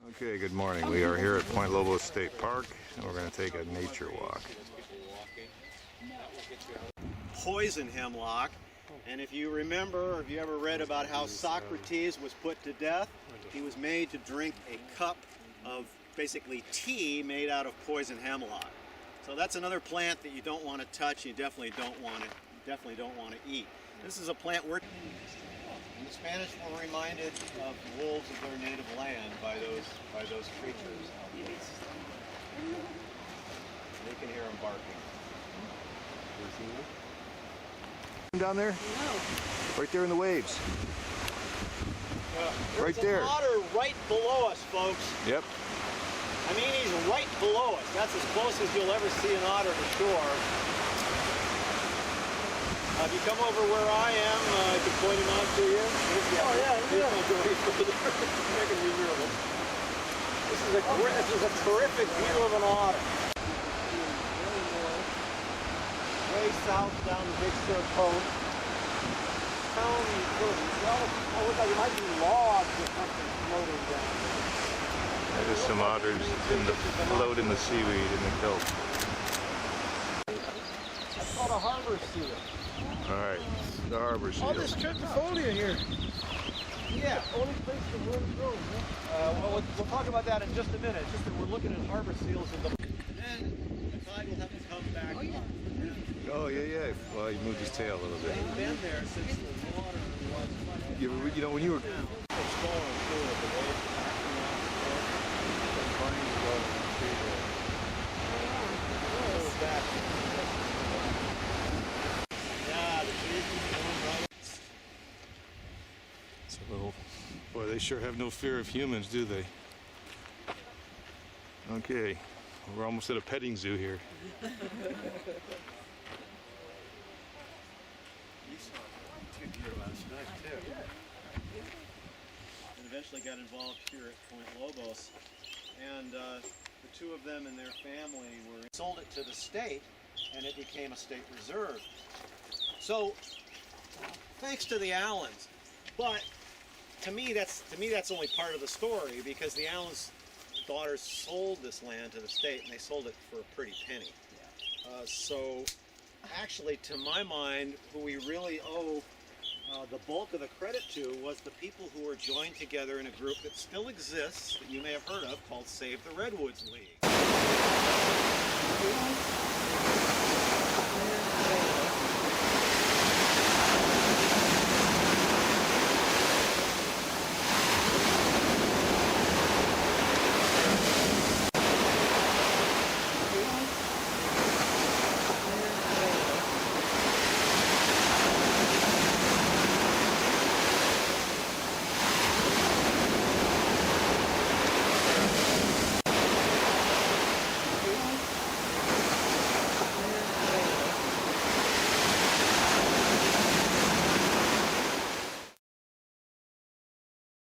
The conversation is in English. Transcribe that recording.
Okay, good morning. We are here at Point Lobos State Park and we're going to take a nature walk. Poison hemlock, and if you remember, or if you ever read about how Socrates was put to death, he was made to drink a cup of basically tea made out of poison hemlock. So that's another plant that you don't want to touch. You definitely don't want to eat. This is a plant where the Spanish were reminded of wolves of their native land by those creatures. They can hear them barking. Down there? No. Right there in the waves. Right there. There's an otter right below us, folks. Yep. I mean, he's right below us. That's as close as you'll ever see an otter to shore. If you come over where I am, I can point him out to you. Oh yeah, yeah. Go any further. I can reveal him. This is a terrific view of an otter. Way south down the Big Sur coast. It looks like it might be logs or something floating down there. There's some otters float in the seaweed in the kelp. That's called a harbor seal. Alright, the harbor seal. All this trichifolia here. Yeah. Only place the wind goes, Well, we'll talk about that in just a minute. Just that we're looking at harbor seals in the... And then the tide will have to come back. Oh yeah, yeah. Well, he moved his tail a little bit. They've been there since the water was... You know, when you were... It's going through it. The waves are backing off the brains go through there. What was that? Yeah, the trees are going right. It's a little... Boy, they sure have no fear of humans, do they? Okay, we're almost at a petting zoo here. Last night too. And eventually got involved here at Point Lobos, and the two of them and their family sold it to the state, and it became a state reserve. So, thanks to the Allens, but to me that's only part of the story, because the Allens' daughters sold this land to the state, and they sold it for a pretty penny. So, actually, to my mind, who we really owe the bulk of the credit to was the people who were joined together in a group that still exists, that you may have heard of, called Save the Redwoods League.